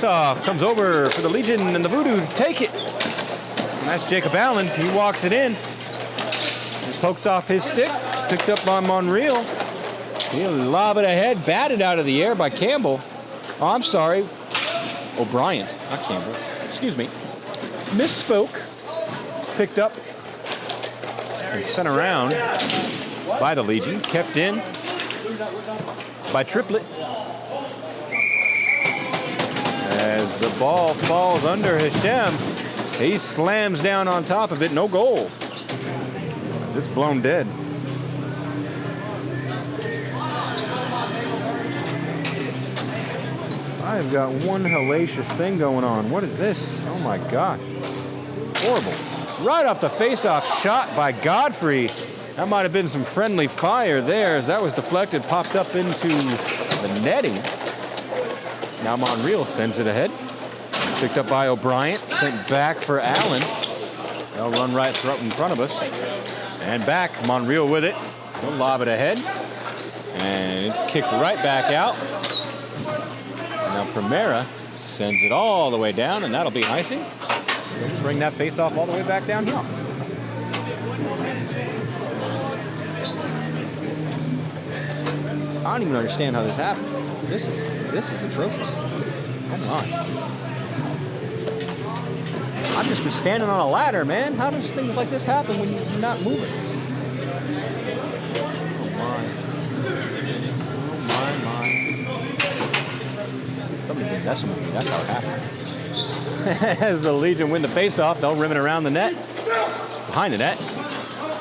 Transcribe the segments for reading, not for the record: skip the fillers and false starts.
faceoff. Comes over for the Legion and the Voodoo to take it. And that's Jacob Allen. He walks it in. He poked off his stick. Picked up by Monreal. He'll lob it ahead. Batted out of the air by Campbell. Oh, I'm sorry. O'Brien, not Campbell. Excuse me. Misspoke. Picked up and sent around by the Legion. Kept in by Triplett. As the ball falls under Hashem, he slams down on top of it. No goal. It's blown dead. I've got one hellacious thing going on. What is this? Oh my gosh. Horrible. Right off the face-off shot by Godfrey. That might have been some friendly fire there as that was deflected, popped up into the netting. Now Monreal sends it ahead. Picked up by O'Brien, sent back for Allen. They'll run right in front of us. And back, Monreal with it. He'll lob it ahead. And it's kicked right back out. Now Primera sends it all the way down, and that'll be icing. So we'll bring that face off all the way back down here. I don't even understand how this happened. This is atrocious. Oh my. I've just been standing on a ladder, man. How does things like this happen when you're not moving? Somebody been messing with me. That's how it happens. As the Legion win the faceoff, they'll rim it around the net. Behind the net.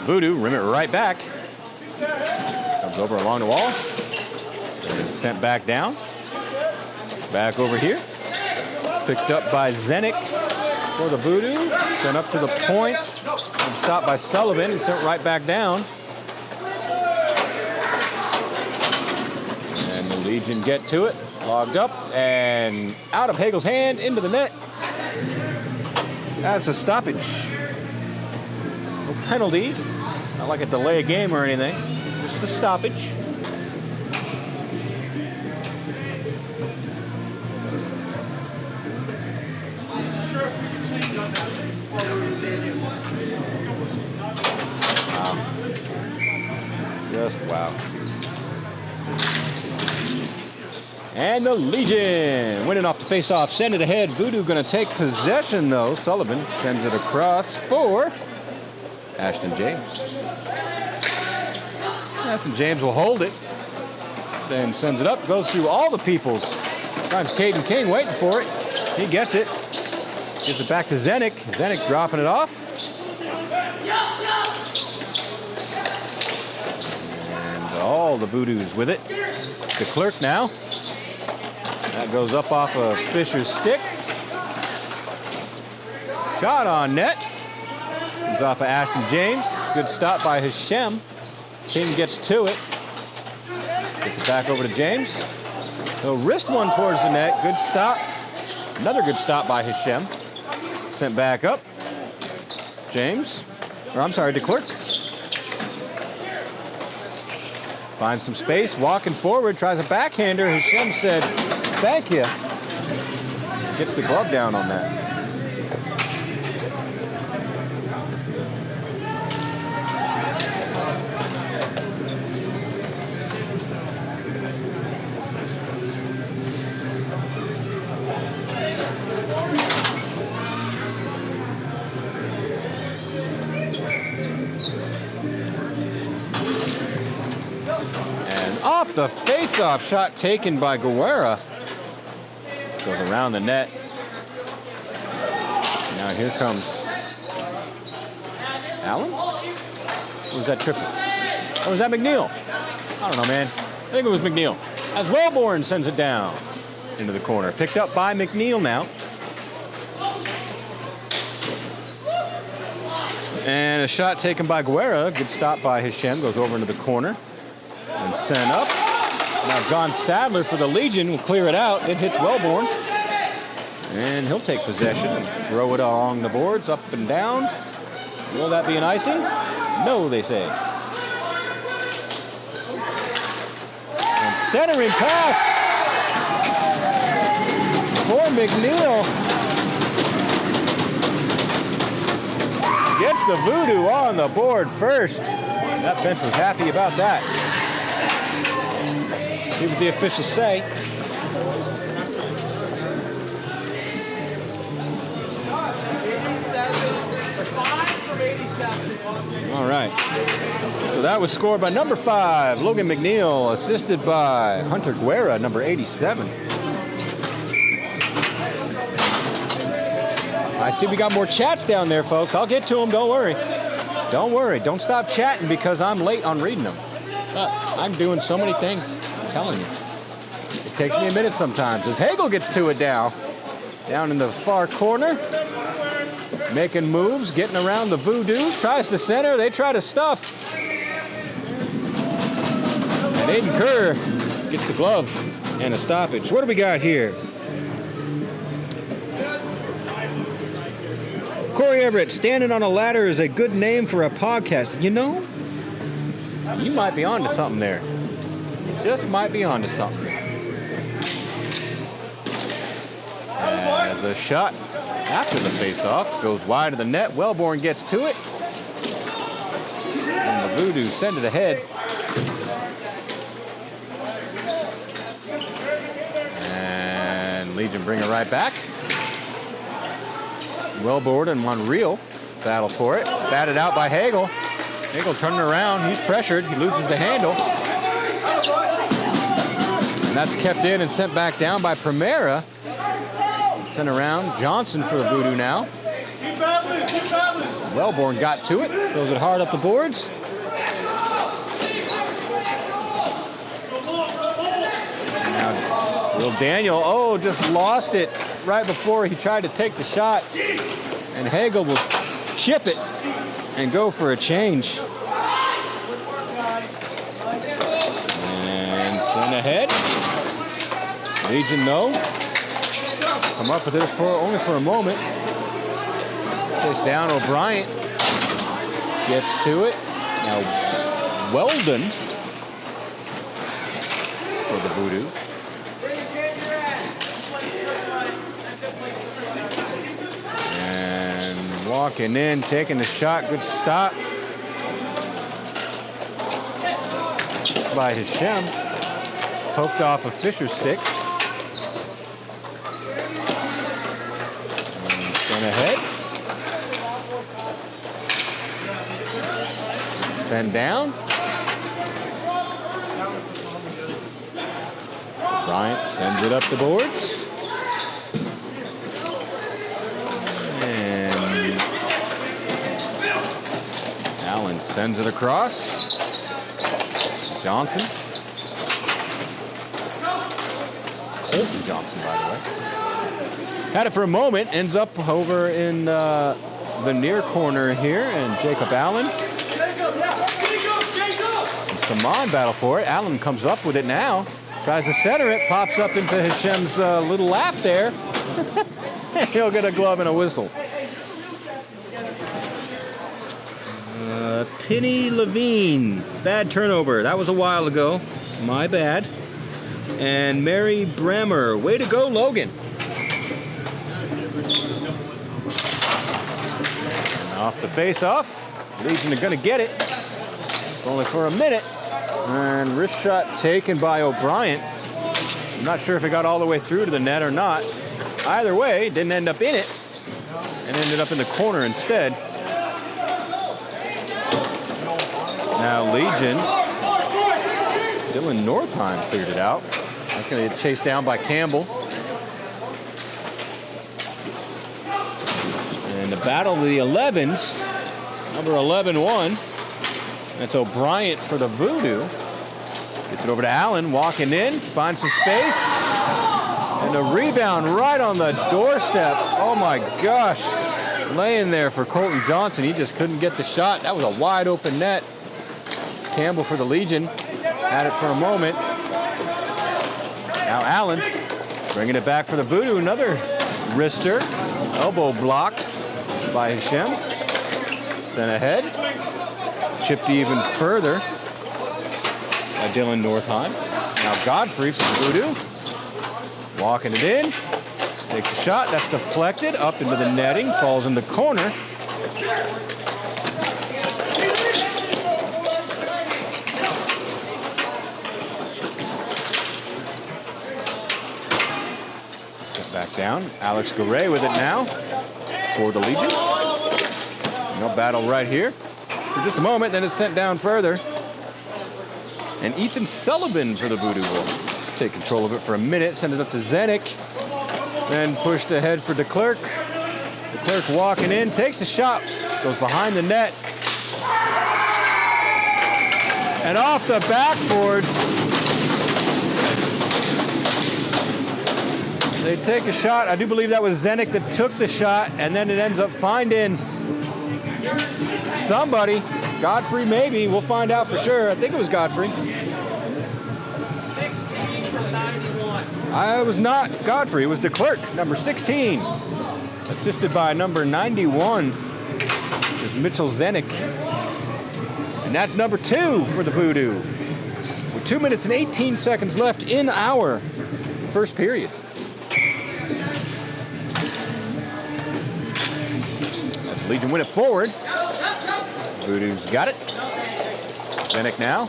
Voodoo rim it right back. Comes over along the wall. Sent back down. Back over here. Picked up by Zenik for the Voodoo. Sent up to the point. And stopped by Sullivan and sent right back down. And the Legion get to it. Logged up and out of Hagel's hand into the net. That's a stoppage. No penalty. Not like a delay game or anything. Just a stoppage. Wow. Just wow. And the Legion winning off the face-off, send it ahead. Voodoo going to take possession, though. Sullivan sends it across for Ashton James. Ashton James will hold it, then sends it up, goes through all the peoples. Finds Caden King waiting for it. He gets it. Gives it back to Zenik. Zenik dropping it off. And all the Voodoos with it. The Clerk now. That goes up off of Fisher's stick. Shot on net. Comes off of Ashton James. Good stop by Hashem. King gets to it. Gets it back over to James. He'll wrist one towards the net. Good stop. Another good stop by Hashem. Sent back up. James. Or I'm sorry, DeClerc. Finds some space. Walking forward. Tries a backhander. Hashem said, thank you. Gets the glove down on that. Off the face-off shot taken by Guerra. Goes around the net. Now here comes Allen? Or was that Triplett? Or was that McNeil? I don't know, man. I think it was McNeil. As Wellborn sends it down into the corner. Picked up by McNeil now. And a shot taken by Guerra. Good stop by Hashem. Goes over into the corner. And sent up. Now John Sadler for the Legion will clear it out. It hits Wellborn. And he'll take possession and throw it along the boards, up and down. Will that be an icing? No, they say. And centering pass. for McNeil. Gets the Voodoo on the board first. That bench was happy about that. See what the officials say. All right. So that was scored by number 5, Logan McNeil, assisted by Hunter Guerra, number 87. I see we got more chats down there, folks. I'll get to them. Don't worry. Don't worry. Don't stop chatting because I'm late on reading them. But I'm doing so many things. I'm telling you. It takes me a minute sometimes. As Hagel gets to it now. Down in the far corner. Making moves, getting around the Voodoo. Tries to center. They try to stuff. And Aiden Kerr gets the glove and a stoppage. What do we got here? Corey Everett, standing on a ladder is a good name for a podcast. You know, you might be onto something there. You just might be onto something. As a shot after the faceoff goes wide of the net. Wellborn gets to it. And the Voodoo send it ahead. And Legion bring it right back. Wellborn and Monreal battle for it. Batted out by Hagel. Hagel turning around. He's pressured. He loses the handle. And that's kept in and sent back down by Primera. Sent around. Johnson for the Voodoo now. Wellborn got to it. Throws it hard up the boards. Now, little Daniel, just lost it right before he tried to take the shot. And Hagel will chip it and go for a change. And send ahead. Legion no. Come up with it only for a moment. Chase down O'Brien. Gets to it. Now Weldon for the Voodoo. Walking in, taking the shot, good stop by Hashem. Poked off a Fisher stick. And sent ahead. Send down. Bryant sends it up the boards. Sends it across. Johnson. Colton Johnson, by the way. Had it for a moment. Ends up over in the near corner here. And Jacob Allen. And Saman battle for it. Allen comes up with it now. Tries to center it. Pops up into Hashem's little lap there. He'll get a glove and a whistle. Penny Levine, bad turnover. That was a while ago. My bad. And Mary Bremer, way to go, Logan. And off the face-off. Legion are going to get it. Only for a minute. And wrist shot taken by O'Brien. I'm not sure if it got all the way through to the net or not. Either way, didn't end up in it. And ended up in the corner instead. Now Legion, Dylan Northheim cleared it out. That's going to get chased down by Campbell. And the battle of the 11s, number 11-1. That's O'Brien for the Voodoo. Gets it over to Allen, walking in, finds some space. And a rebound right on the doorstep. Oh my gosh. Laying there for Colton Johnson. He just couldn't get the shot. That was a wide open net. Campbell for the Legion. Had it for a moment. Now Allen bringing it back for the Voodoo. Another wrister. Elbow block by Hashem. Sent ahead. Chipped even further by Dylan Northheim. Now Godfrey for the Voodoo. Walking it in. Takes a shot. That's deflected up into the netting. Falls in the corner. Set back down. Alex Garay with it now for the Legion. No battle right here for just a moment. Then it's sent down further. And Ethan Sullivan for the Voodoo will take control of it for a minute. Send it up to Zenik. Then pushed ahead for DeClerc. DeClerc walking in, takes a shot, goes behind the net. And off the backboards. They take a shot. I do believe that was Zenik that took the shot, and then it ends up finding somebody. Godfrey, maybe. We'll find out for sure. I think it was Godfrey. 16 from 91. I was not Godfrey. It was DeClerc, number 16. Assisted by number 91 is Mitchell Zenik. And that's number 2 for the Voodoo. With 2 minutes and 18 seconds left in our first period. As Legion win it forward. Voodoo's got it. Zenik now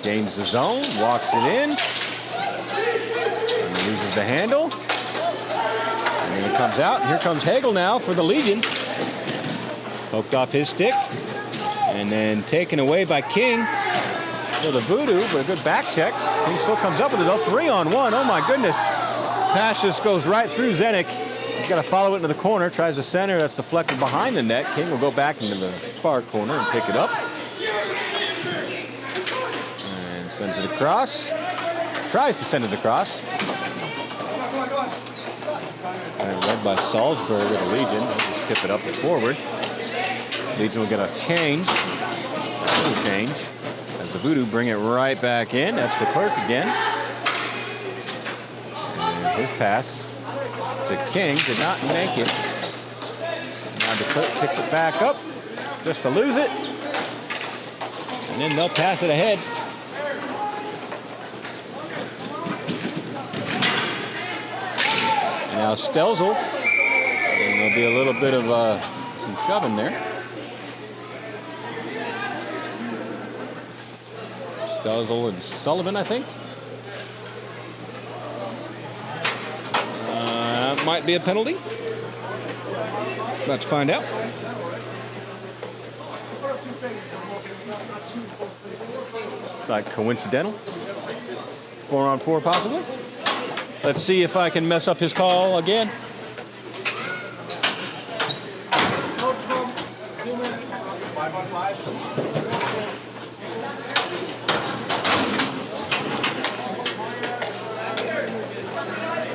gains the zone, walks it in, and loses the handle. And then it comes out, and here comes Hagel now for the Legion. Poked off his stick, and then taken away by King for the Voodoo, but a good back check. King still comes up with it though, 3-on-1, oh my goodness. Pass just goes right through Zenik. He's got to follow it into the corner, tries to center, that's deflected behind the net. King will go back into the far corner and pick it up. And sends it across. Tries to send it across. And led by Salzburg of the Legion. They'll just tip it up and forward. Legion will get a change. A little change. As the Voodoo bring it right back in. That's DeClerc again. And his pass to King, did not make it. Now DeClerc picks it back up, just to lose it. And then they'll pass it ahead. And now Stelzel. And there'll be a little bit of some shoving there. Stelzel and Sullivan, I think. Might be a penalty. About to find out. It's like coincidental. 4-on-4 possibly. Let's see if I can mess up his call again.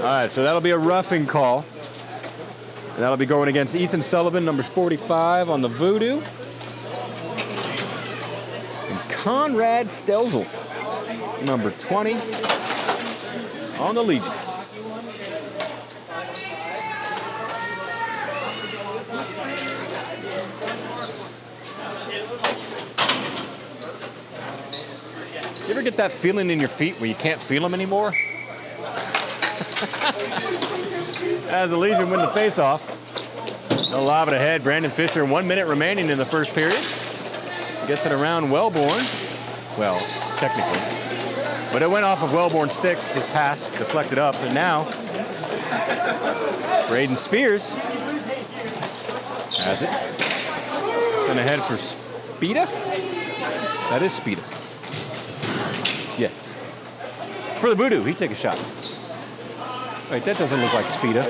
All right, so that'll be a roughing call. And that'll be going against Ethan Sullivan, number 45 on the Voodoo. And Conrad Stelzel, number 20 on the Legion. You ever get that feeling in your feet where you can't feel them anymore? As the Legion win the face-off. They'll lob it ahead. Brandon Fisher, 1 minute remaining in the first period. Gets it around Wellborn. Well, technically. But it went off of Wellborn's stick. His pass deflected up. And now, Braden Spears has it. Sent ahead for Spida. That is Spida. Yes. For the Voodoo, he'd take a shot. Wait, that doesn't look like Spida.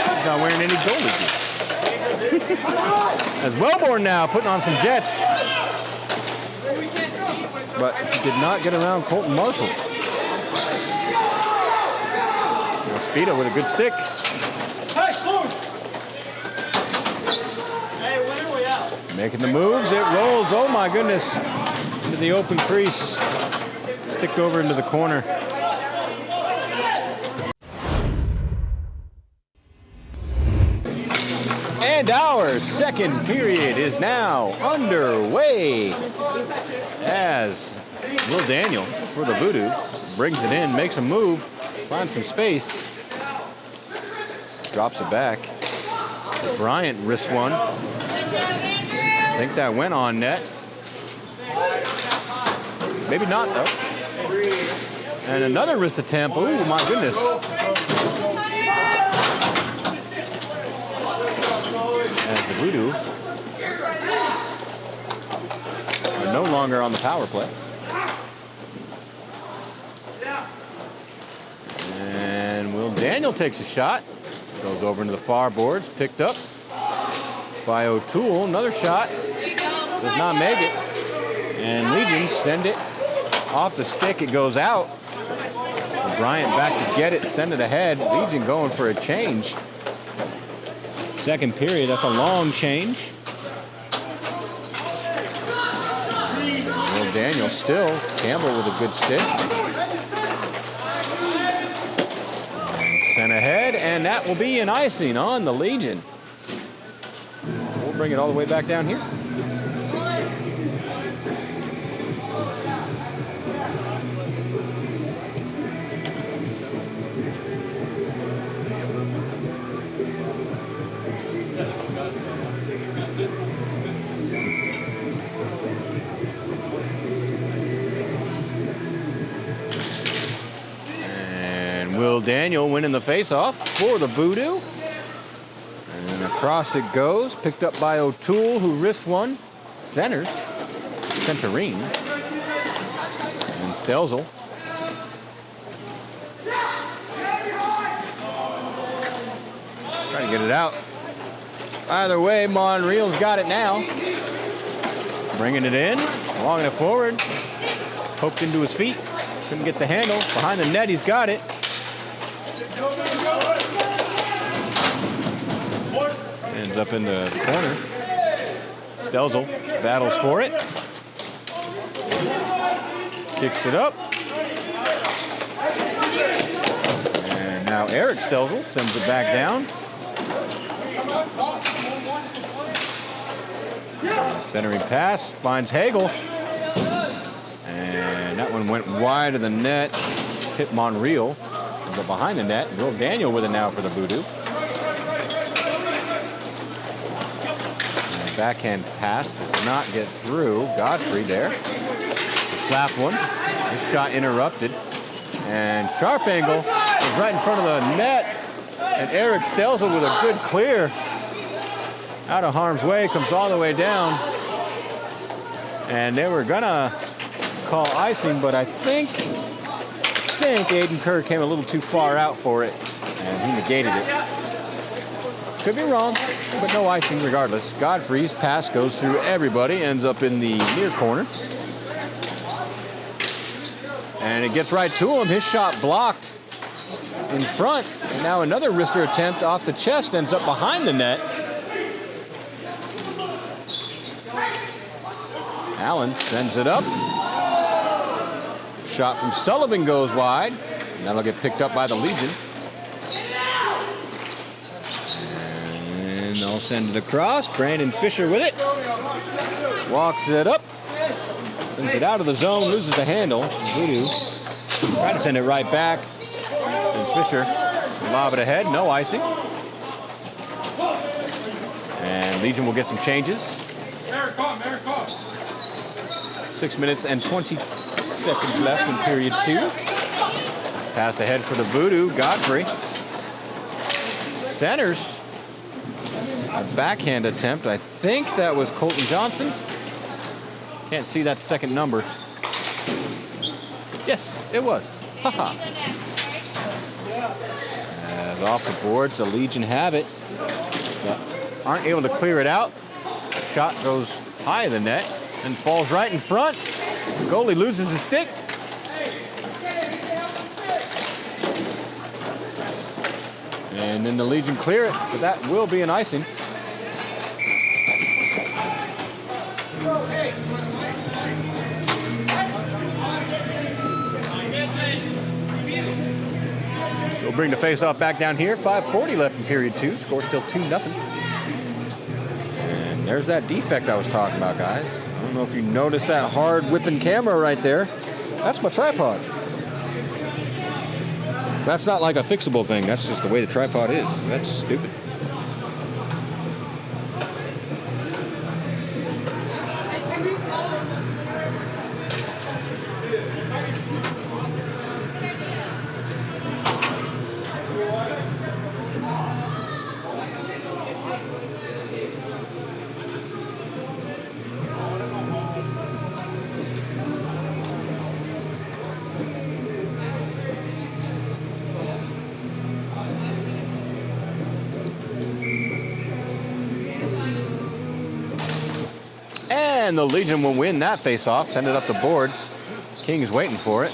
He's not wearing any goalie gear. As Wellborn now putting on some jets. But he did not get around Colton Marshall. Now Spida with a good stick. Making the moves, it rolls, oh my goodness. Into the open crease, sticked over into the corner. And our second period is now underway as Will Daniel for the Voodoo. Brings it in, makes a move, finds some space. Drops it back. Bryant wrists one. I think that went on net. Maybe not, though. And another wrist attempt. Ooh, my goodness. As the Voodoo are no longer on the power play. And Will Daniel takes a shot. Goes over into the far boards. Picked up by O'Toole. Another shot. Does not make it. And Legion send it off the stick. It goes out. Bryant back to get it. Send it ahead. Legion going for a change. Second period. That's a long change. Will Daniel still. Campbell with a good stick. Sent ahead, and that will be an icing on the Legion. We'll bring it all the way back down here. Will Daniel winning the faceoff for the Voodoo. And across it goes. Picked up by O'Toole, who wrists one. Centers. Centerine. And Stelzel. Trying to get it out. Either way, Monreal's got it now. Bringing it in. Longing it forward. Poked into his feet. Couldn't get the handle. Behind the net, he's got it. Ends up in the corner. Stelzel battles for it. Kicks it up. And now Eric Stelzel sends it back down. Centering pass finds Hagel. And that one went wide of the net. Hit Monreal. But behind the net, Will Daniel with it now for the Voodoo. And backhand pass does not get through. Godfrey there. Slap one. This shot interrupted. And sharp angle is right in front of the net. And Eric Stelzel with a good clear. Out of harm's way, comes all the way down. And they were gonna call icing, but I think Aiden Kerr came a little too far out for it, and he negated it. Could be wrong, but no icing regardless. Godfrey's pass goes through everybody, ends up in the near corner. And it gets right to him. His shot blocked in front. And now another wrister attempt off the chest ends up behind the net. Allen sends it up. Shot from Sullivan goes wide. And that'll get picked up by the Legion. And they'll send it across. Brandon Fisher with it. Walks it up. Brings it out of the zone, loses the handle. Voodoo try to send it right back. And Fisher lob it ahead, no icing. And Legion will get some changes. 6 minutes and 20 seconds left in period 2. It's passed ahead for the Voodoo. Godfrey centers. A backhand attempt. I think that was Colton Johnson. Can't see that second number. Yes, it was. Haha. As off the boards, the Legion have it. But aren't able to clear it out. Shot goes high of the net and falls right in front. The goalie loses his stick. And then the Legion clear it, but that will be an icing. So we'll bring the face-off back down here. 5:40 left in period 2. Score still 2-0. And there's that defect I was talking about, guys. don't know if you noticed that hard whipping camera right there. That's my tripod. That's not like a fixable thing. That's just the way the tripod is. That's stupid. And the Legion will win that face-off. Send it up the boards. King's waiting for it.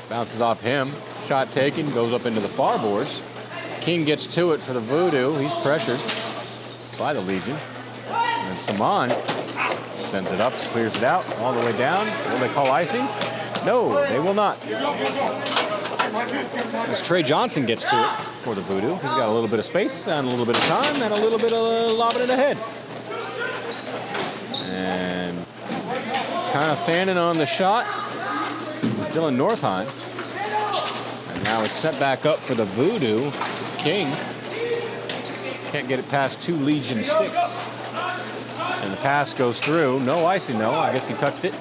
Bounces off him. Shot taken. Goes up into the far boards. King gets to it for the Voodoo. He's pressured by the Legion. And Saman sends it up. Clears it out. All the way down. Will they call icing? No, they will not. As Trey Johnson gets to it for the Voodoo. He's got a little bit of space and a little bit of time and a little bit of lobbing it ahead. And kind of fanning on the shot. Dylan Northheim. And now it's set back up for the Voodoo. King can't get it past two Legion sticks. And the pass goes through. No icing, though. I guess he touched it.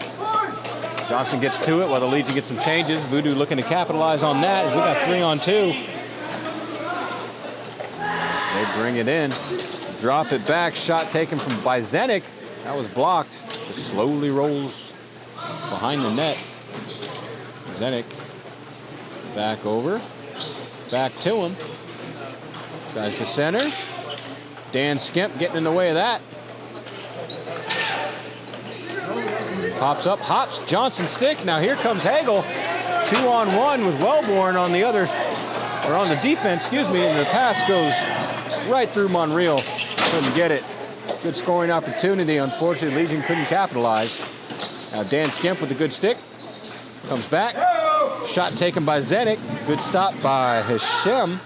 Johnson gets to it while the Legion gets some changes. Voodoo looking to capitalize on that as we got 3-on-2. So they bring it in. Drop it back. Shot taken from Byzenik. That was blocked. Just slowly rolls behind the net. Byzenik back over. Back to him. Tries to center. Dan Skemp getting in the way of that. Pops up, hops, Johnson stick. Now here comes Hagel. 2-on-1 with Wellborn on the other, or on the defense, excuse me, and the pass goes right through Monreal. Couldn't get it. Good scoring opportunity. Unfortunately, Legion couldn't capitalize. Now Dan Skemp with a good stick. Comes back. Shot taken by Zenik. Good stop by Hashem.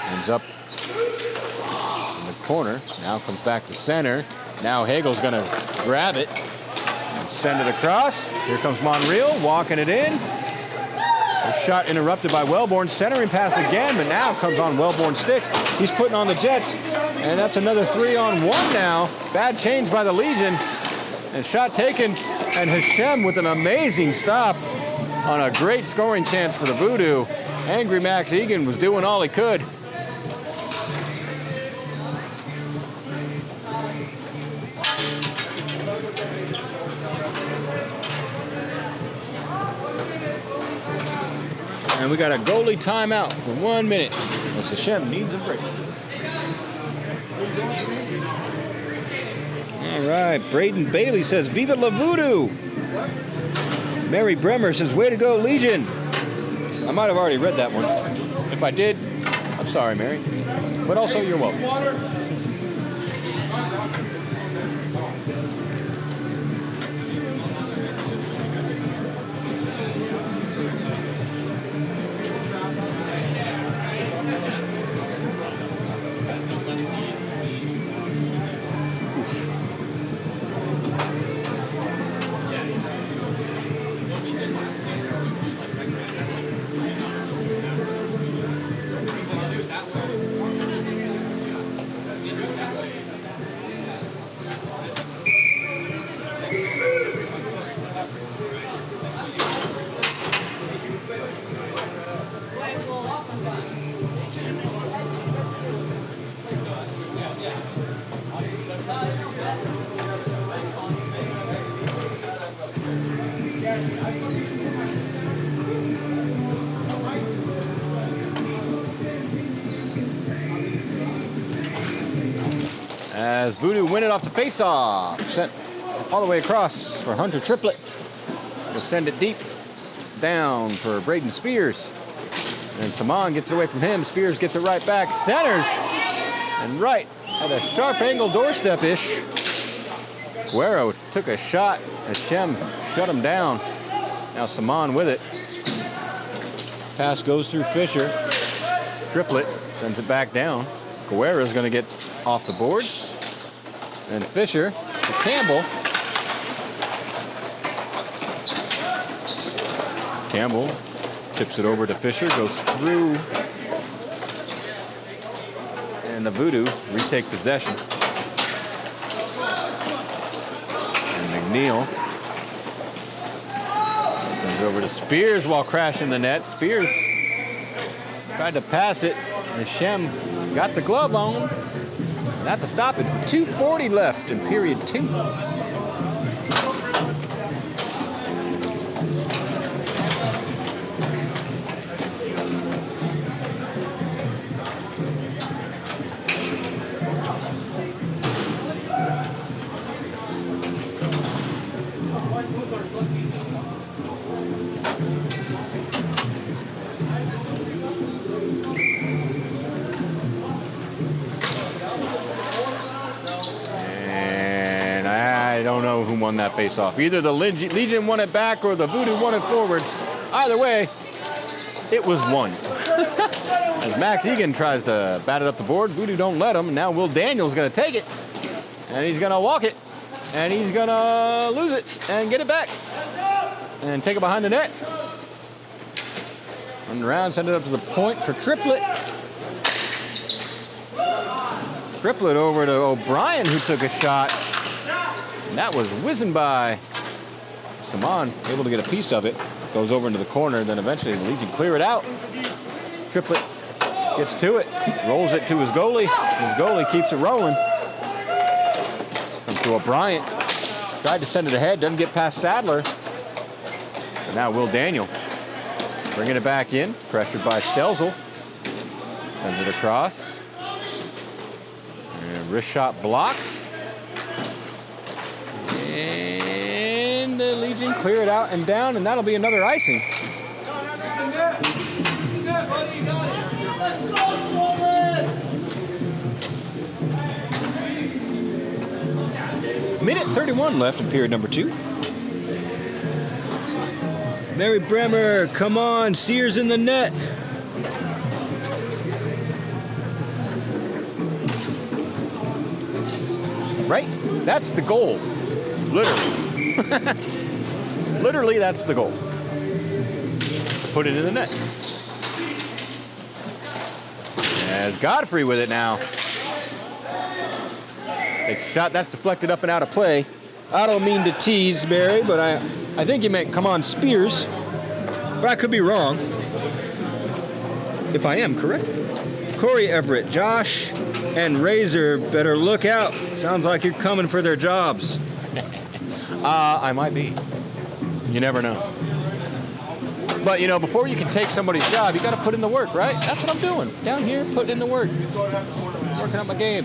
Ends up in the corner. Now comes back to center. Now Hagel's going to grab it and send it across. Here comes Monreal walking it in. The shot interrupted by Wellborn. Centering pass again, but now comes on Wellborn's stick. He's putting on the Jets, and that's another 3-on-1 now. Bad change by the Legion. And shot taken, and Hashem with an amazing stop on a great scoring chance for the Voodoo. Angry Max Egan was doing all he could. And we got a goalie timeout for 1 minute. As Hashem needs a break. All right, Braden Bailey says, Viva la Voodoo. Mary Bremer says, way to go, Legion. I might have already read that one. If I did, I'm sorry, Mary. But also, you're welcome. As Voodoo win it off the face-off. Sent all the way across for Hunter Triplett. Will send it deep down for Braden Spears. And Saman gets it away from him. Spears gets it right back. Centers. And right at a sharp angle doorstep-ish. Guerrero took a shot. Hashem shut him down. Now Saman with it. Pass goes through Fisher. Triplett sends it back down. Guerrero's going to get off the boards. And Fisher to Campbell. Campbell tips it over to Fisher, goes through. And the Voodoo retake possession. And McNeil sends it over to Spears while crashing the net. Spears tried to pass it, and Shem got the glove on. And that's a stoppage with 2:40 left in period 2. Who won that face-off. Either the Legion won it back or the Voodoo won it forward. Either way, it was won. As Max Egan tries to bat it up the board, Voodoo don't let him. Now Will Daniels going to take it, and he's going to walk it, and he's going to lose it and get it back and take it behind the net. Run around, send it up to the point for Triplett. Triplett over to O'Brien, who took a shot. And that was whizzing by. Saman able to get a piece of it. Goes over into the corner, then eventually the Legion clear it out. Triplett gets to it, rolls it to his goalie. His goalie keeps it rolling. Comes to O'Brien. Tried to send it ahead, doesn't get past Sadler. And now Will Daniel bringing it back in, pressured by Stelzel. Sends it across. And wrist shot blocked. And the Legion clear it out and down, and that'll be another icing. Minute 31 left in period number 2. Mary Bremer, come on, Sears in the net. Right? That's the goal. Literally. Literally, that's the goal. Put it in the net. As Godfrey with it now. Takes a shot, that's deflected up and out of play. I don't mean to tease, Barry, but I think you meant come on Spears. But I could be wrong. If I am correct. Corey Everett, Josh, and Razor better look out. Sounds like you're coming for their jobs. I might be. You never know. But, you know, before you can take somebody's job, you got to put in the work, right? That's what I'm doing. Down here, putting in the work. Working up my game.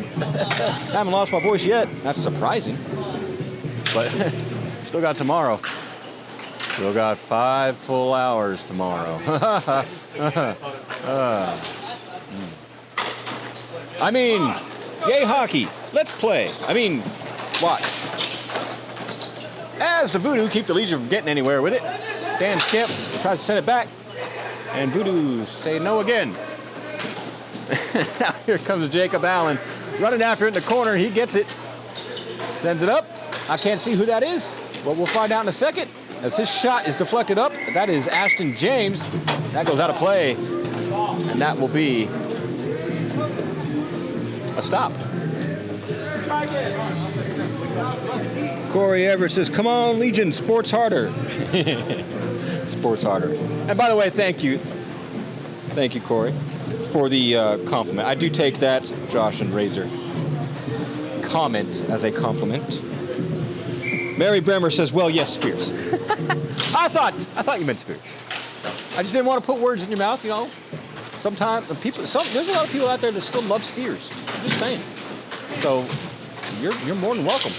Haven't lost my voice yet. That's surprising. But still got tomorrow. Still got 5 full hours tomorrow. I mean, yay hockey. Let's play. I mean, watch. As the Voodoo keep the Legion from getting anywhere with it. Dan Skimp tries to send it back. And Voodoo say no again. Now here comes Jacob Allen. Running after it in the corner. He gets it. Sends it up. I can't see who that is, but we'll find out in a second. As his shot is deflected up. That is Ashton James. That goes out of play. And that will be a stop. Corey Everett says, come on, Legion, sports harder. Sports harder. And by the way, thank you. Thank you, Corey, for the compliment. I do take that, Josh and Razor, comment as a compliment. Mary Bremer says, well, yes, Spears. I thought you meant Spears. I just didn't want to put words in your mouth, you know. Sometimes there's a lot of people out there that still love Sears. I'm just saying. So you're more than welcome.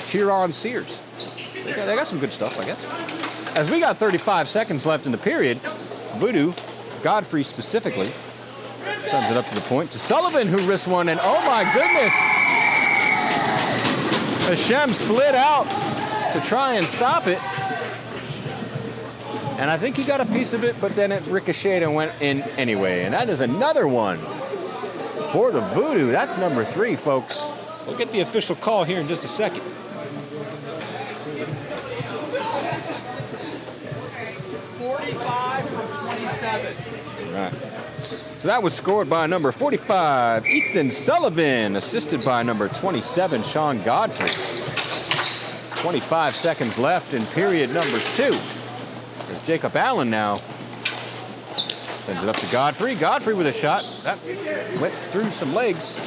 Cheer on Sears. They got some good stuff, I guess. As we got 35 seconds left in the period, Voodoo, Godfrey specifically, sends it up to the point to Sullivan, who risks one, and oh my goodness! Hashem slid out to try and stop it. And I think he got a piece of it, but then it ricocheted and went in anyway. And that is another one for the Voodoo. That's number 3, folks. We'll get the official call here in just a second. All right. So that was scored by number 45, Ethan Sullivan, assisted by number 27, Sean Godfrey. 25 seconds left in period number 2. There's Jacob Allen now. Sends it up to Godfrey. Godfrey with a shot. That went through some legs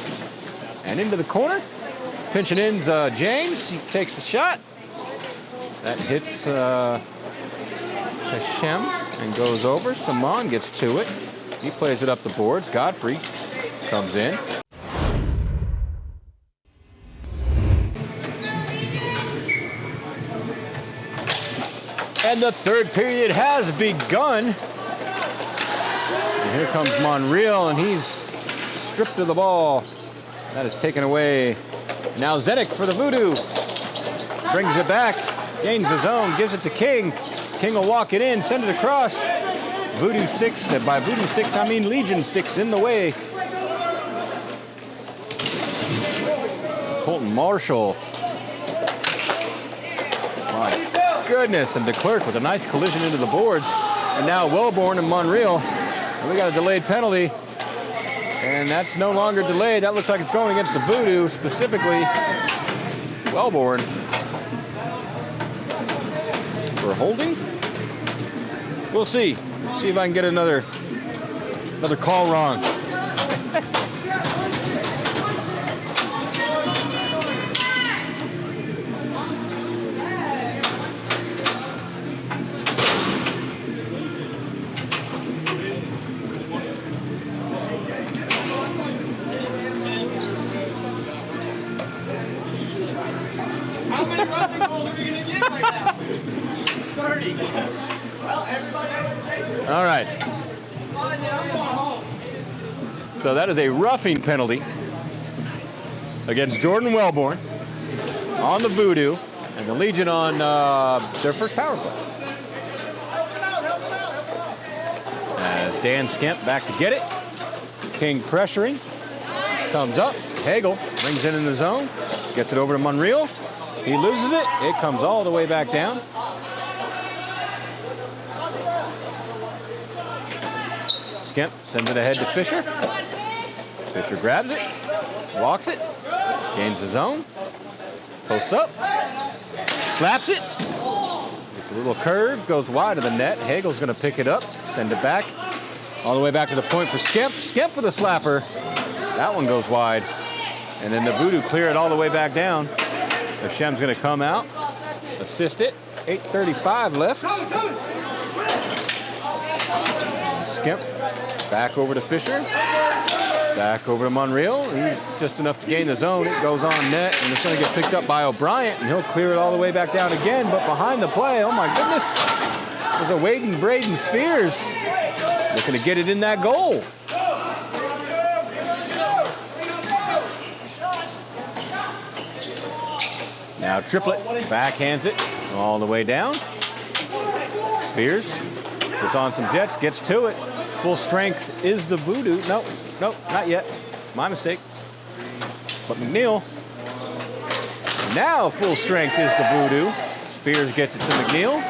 and into the corner. Pinching in's James. He takes the shot. That hits Hashem and goes over. Saman gets to it. He plays it up the boards. Godfrey comes in. And the third period has begun. And here comes Monreal, and he's stripped of the ball. That is taken away. Now Zedek for the Voodoo. Brings it back, gains his own, gives it to King. King will walk it in, send it across. Voodoo sticks, by Voodoo sticks I mean Legion sticks in the way. Colton Marshall. My goodness, and DeClerc with a nice collision into the boards. And now Wellborn and Monreal. We got a delayed penalty. And that's no longer delayed. That looks like it's going against the Voodoo, specifically Wellborn. For holding? We'll see. See if I can get another call wrong. How many roughing calls are we going to get right now? 30. Well, everybody will take it. All right. So that is a roughing penalty against Jordan Wellborn on the Voodoo, and the Legion on their first power play. As Dan Skemp back to get it. King pressuring. Comes up. Hagel brings it in the zone. Gets it over to Monreal. He loses it. It comes all the way back down. Skemp sends it ahead to Fisher. Fisher grabs it, walks it, gains the zone, posts up, slaps it. It's a little curve, goes wide of the net. Hagel's going to pick it up, send it back, all the way back to the point for Skemp. Skemp with a slapper. That one goes wide. And then the Voodoo clear it all the way back down. Hashem's going to come out, assist it. 8:35 left. Skemp back over to Fisher. Back over to Monreal. He's just enough to gain the zone. It goes on net, and it's going to get picked up by O'Brien, and he'll clear it all the way back down again. But behind the play, oh my goodness, there's a Wade and Braden Spears looking to get it in that goal. Now Triplett backhands it all the way down. Spears puts on some jets, gets to it. Full strength is the Voodoo. Nope, not yet. My mistake. But McNeil. Now full strength is the Voodoo. Spears gets it to McNeil.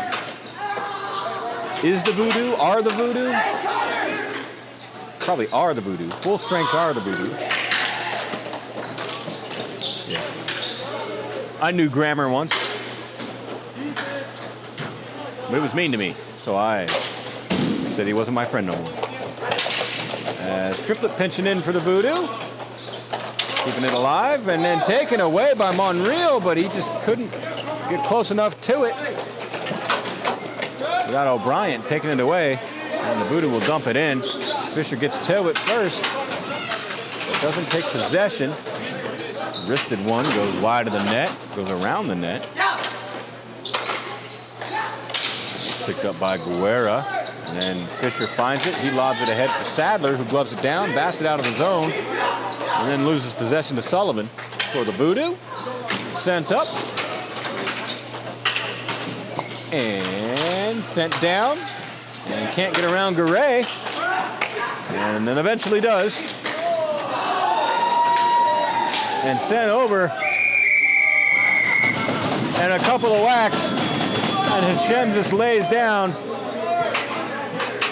Is the Voodoo? Are the Voodoo? Probably are the Voodoo. Full strength are the Voodoo. Yeah. I knew grammar once. But it was mean to me, so I said he wasn't my friend no more. As Triplett pinching in for the Voodoo. Keeping it alive and then taken away by Monreal, but he just couldn't get close enough to it. Without O'Brien taking it away, and the Voodoo will dump it in. Fisher gets to it first. Doesn't take possession. Wristed one, goes wide of the net, goes around the net. Picked up by Guerra. And then Fisher finds it. He lobs it ahead for Sadler, who gloves it down, bats it out of the zone, and then loses possession to Sullivan for the Voodoo. Sent up. And sent down. And can't get around Garay. And then eventually does. and sent over. And a couple of whacks, and Hashem just lays down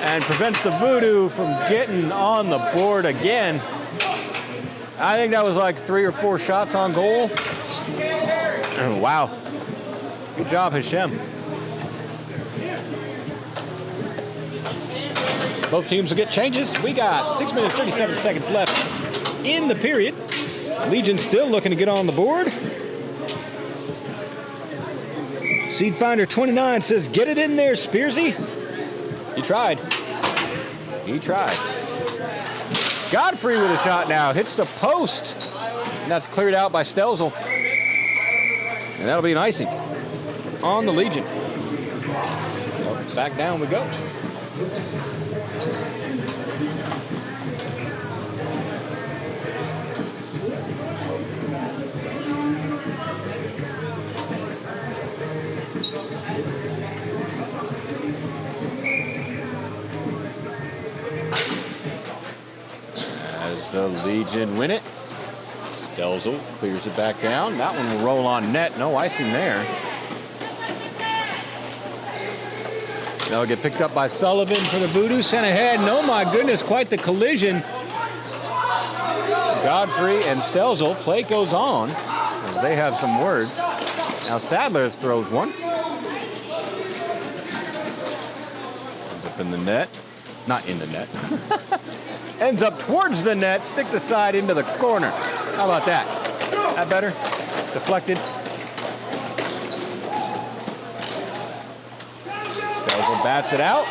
and prevents the Voodoo from getting on the board again. I think that was like 3 or 4 shots on goal. Oh, wow. Good job, Hashem. Both teams will get changes. We got 6 minutes, 37 seconds left in the period. Legion still looking to get on the board. Seed Finder 29 says, get it in there, Spearsy. He tried. He tried. Godfrey with a shot now. Hits the post. And that's cleared out by Stelzel. And that'll be an icing on the Legion. Well, back down we go. The Legion win it. Stelzel clears it back down. That one will roll on net. No icing there. That'll get picked up by Sullivan for the Voodoo. Sent ahead. No, my goodness, quite the collision. Godfrey and Stelzel. Play goes on as they have some words. Now Sadler throws one. Ends up in the net. Not in the net. Ends up towards the net, stick the side into the corner. How about that? That better? Deflected. Stelzel bats it out.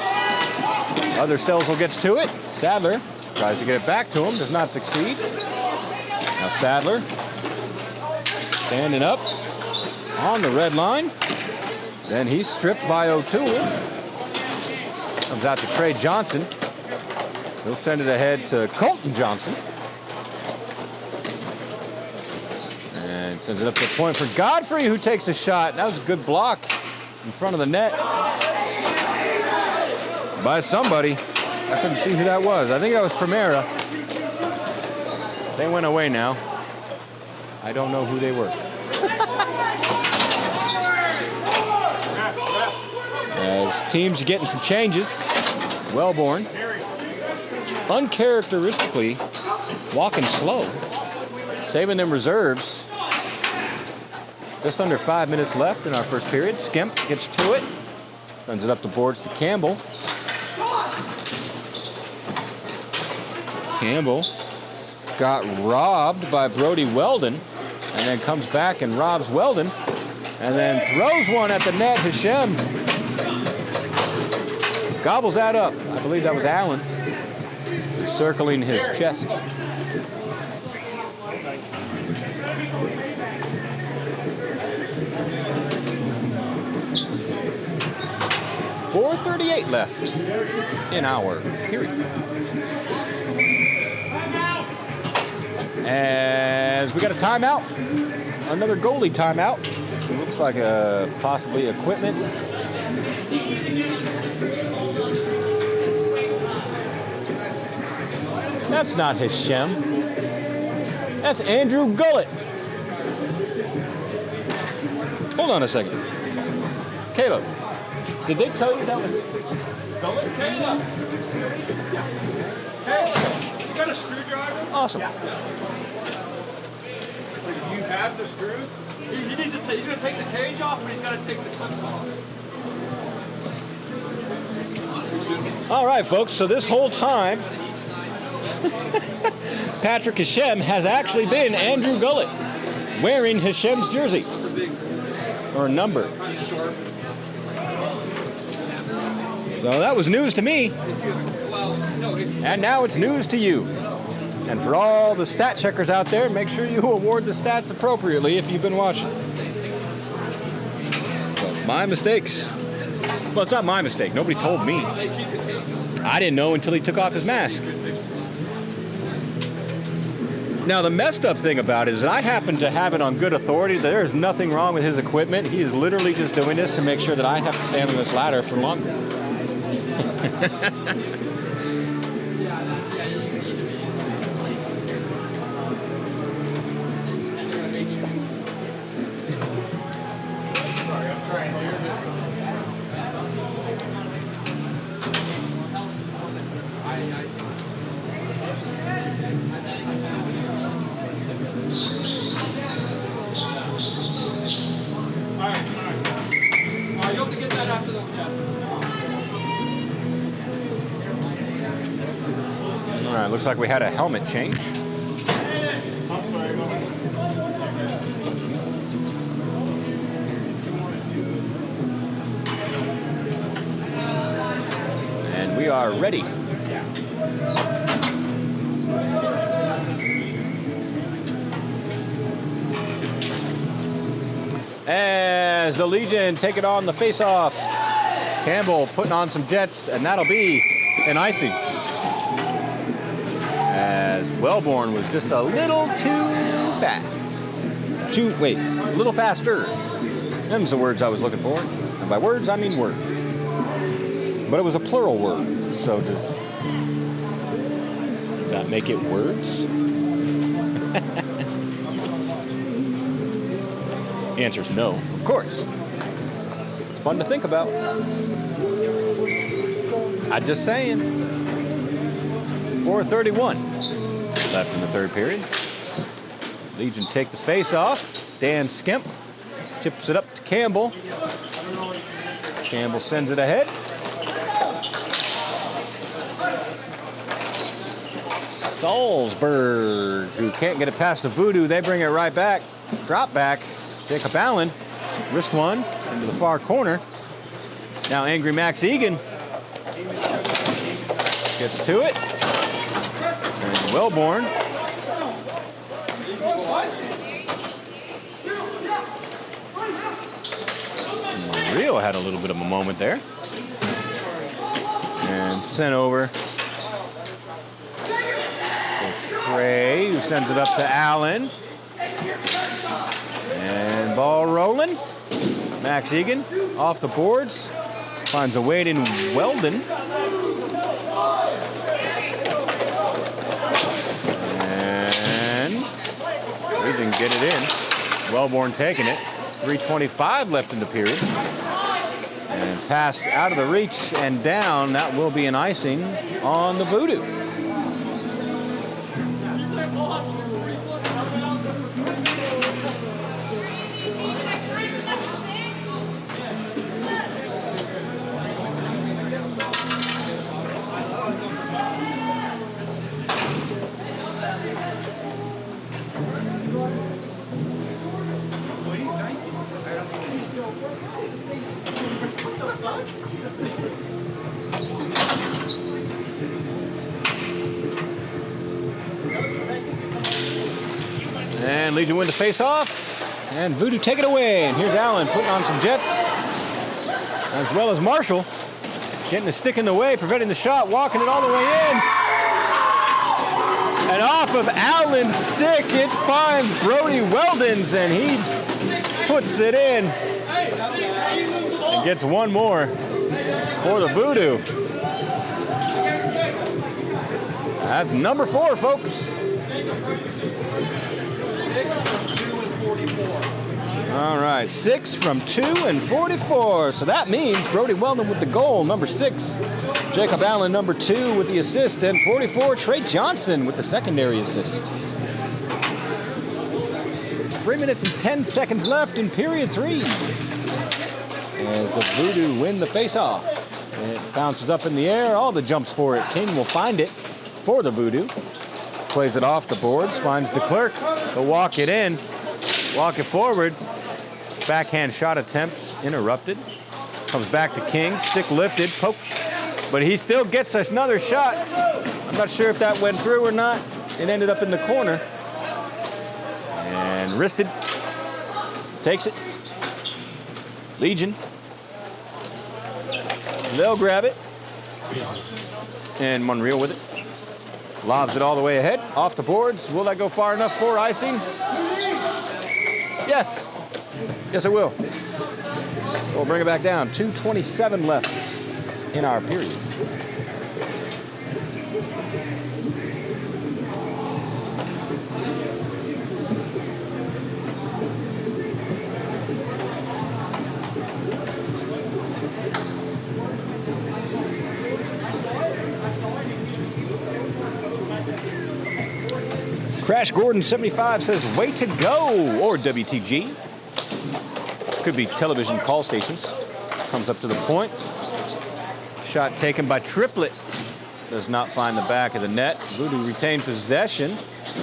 Other Stelzel gets to it. Sadler tries to get it back to him, does not succeed. Now Sadler standing up on the red line. Then he's stripped by O'Toole. Comes out to Trey Johnson. He'll send it ahead to Colton Johnson. And sends it up to the point for Godfrey, who takes a shot. That was a good block in front of the net by somebody. I couldn't see who that was. I think that was Primera. They went away now. I don't know who they were. As teams are getting some changes. Wellborn, uncharacteristically walking slow, saving them reserves. Just under 5 minutes left in our first period. Skimp gets to it, sends it up the boards to Campbell. Campbell got robbed by Brody Weldon, and then comes back and robs Weldon, and then throws one at the net. Hashem gobbles that up. I believe that was Allen circling his chest. .438 left in our period. As we got a timeout, another goalie timeout. It looks like possibly equipment. That's not Hashem. That's Andrew Gullett. Hold on a second. Caleb, did they tell you that was Gullett? Caleb! You got a screwdriver? Awesome. Yeah. Do you have the screws? He needs to he's going to take the cage off, but he's got to take the clips off. All right, folks, so this whole time, Patrick Hashem has actually been Andrew Gullett, wearing Hashem's jersey, or number. So that was news to me, and now it's news to you. And for all the stat checkers out there, make sure you award the stats appropriately if you've been watching. But my mistakes. Well, it's not my mistake. Nobody told me. I didn't know until he took off his mask. Now, the messed up thing about it is that I happen to have it on good authority that there is nothing wrong with his equipment. He is literally just doing this to make sure that I have to stand on this ladder for longer. Looks like we had a helmet change. I'm sorry. And we are ready. As the Legion take it on the face-off. Campbell putting on some jets, and that'll be an icing. As Wellborn was just a little too fast. A little faster. Them's the words I was looking for. And by words, I mean word. But it was a plural word, so does that make it words? The answer is no, of course. It's fun to think about. I'm just saying. 4:31 left in the third period. Legion take the face off. Dan Skimp chips it up to Campbell. Campbell sends it ahead. Salzburg, who can't get it past the Voodoo, they bring it right back. Drop back. Jacob Allen, wrist one into the far corner. Now angry Max Egan gets to it. And Wellborn. Rio had a little bit of a moment there. And sent over. Trey, who sends it up to Allen. And ball rolling. Max Egan off the boards. Finds a Wade in Weldon. And Legion get it in. Wellborn taking it. 3:25 left in the period. And passed out of the reach and down. That will be an icing on the Voodoo. And Legion win the face-off, and Voodoo take it away. And here's Allen putting on some jets, as well as Marshall getting the stick in the way, preventing the shot, walking it all the way in. And off of Allen's stick, it finds Brody Weldon's, and he puts it in and gets one more for the Voodoo. That's number 4, folks. All right, 6 from 2 and 44. So that means Brody Weldon with the goal, number 6. Jacob Allen, number 2 with the assist, and 44, Trey Johnson with the secondary assist. 3 minutes and 10 seconds left in period 3. As the Voodoo win the face-off. It bounces up in the air, all the jumps for it. King will find it for the Voodoo. Plays it off the boards, finds DeClerc. He'll walk it in, walk it forward. Backhand shot attempt interrupted. Comes back to King, stick lifted, poke. But he still gets another shot. I'm not sure if that went through or not. It ended up in the corner. And wristed. Takes it. Legion. They'll grab it. And Monreal with it. Lobs it all the way ahead. Off the boards. Will that go far enough for icing? Yes. Yes, it will. We'll bring it back down. 2:27 left in our period. Crash Gordon 75 says, way to go, or WTG. Could be television call stations. Comes up to the point. Shot taken by Triplett. does not find the back of the net. Voodoo retained possession.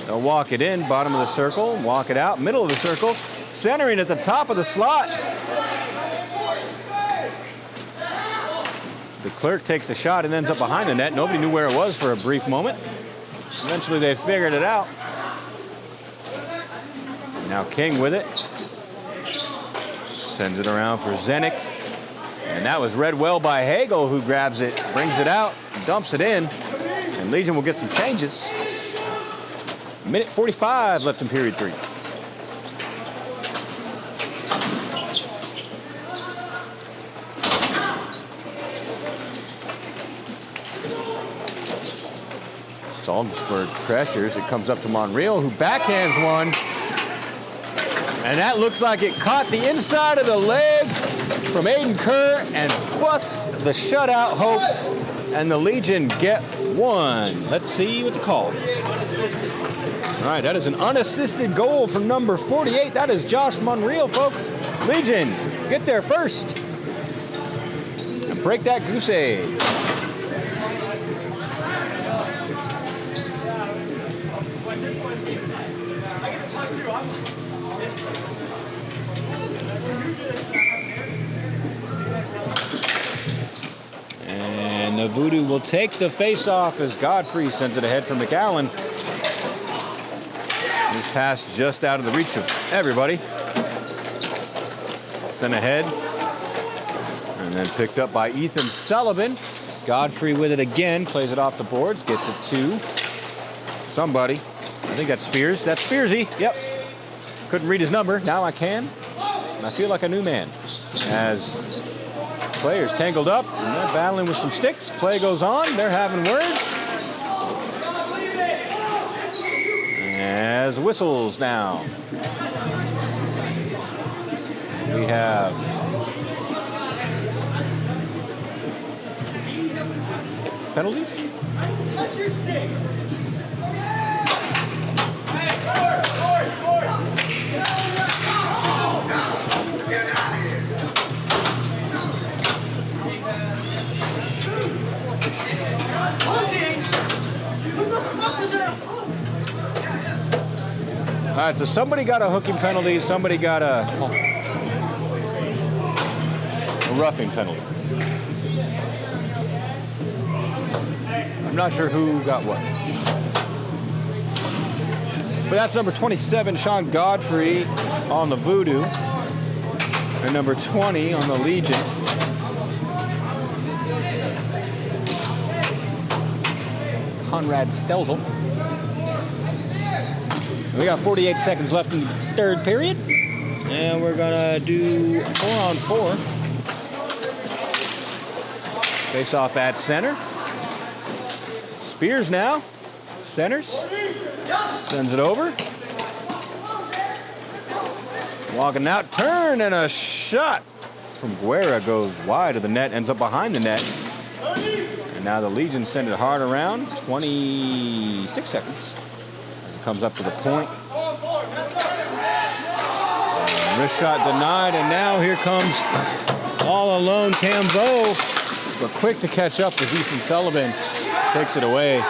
They'll walk it in, bottom of the circle, walk it out, middle of the circle, centering at the top of the slot. The clerk takes a shot and ends up behind the net. Nobody knew where it was for a brief moment. Eventually they figured it out. Now King with it. Sends it around for Zenik. And that was read well by Hagel, who grabs it, brings it out, dumps it in. And Legion will get some changes. Minute 45 left in period 3. Salzburg pressures. It comes up to Monreal, who backhands one. And that looks like it caught the inside of the leg from Aiden Kerr and busts the shutout hopes. And the Legion get one. Let's see what the call. All right, that is an unassisted goal from number 48. That is Josh Monreal, folks. Legion, get there first. And break that goose egg. And the Voodoo will take the face-off as Godfrey sends it ahead for McAllen. This pass just out of the reach of everybody. Sent ahead. And then picked up by Ethan Sullivan. Godfrey with it again. Plays it off the boards. Gets it to somebody. I think that's Spears. That's Spearsy. Yep. Couldn't read his number. Now I can. And I feel like a new man. As players tangled up and they're battling with some sticks. Play goes on. They're having words. As whistles now. We have penalties. Touch your stick. All right, so somebody got a hooking penalty, somebody got a roughing penalty. I'm not sure who got what. But that's number 27, Sean Godfrey on the Voodoo. And number 20 on the Legion. Conrad Stelzel. We got 48 seconds left in the third period. And we're gonna do 4-on-4. Face off at center. Spears now. Centers. Sends it over. Walking out, turn, and a shot from Guerra goes wide of the net, ends up behind the net. And now the Legion send it hard around. 26 seconds. Comes up to the point. And wrist shot denied, and now here comes all alone Cambo. But quick to catch up as Ethan Sullivan takes it away.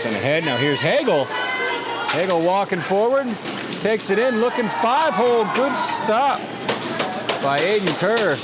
Sent ahead, now here's Hagel. Hagel walking forward, takes it in, looking 5-hole, good stop by Aiden Kerr.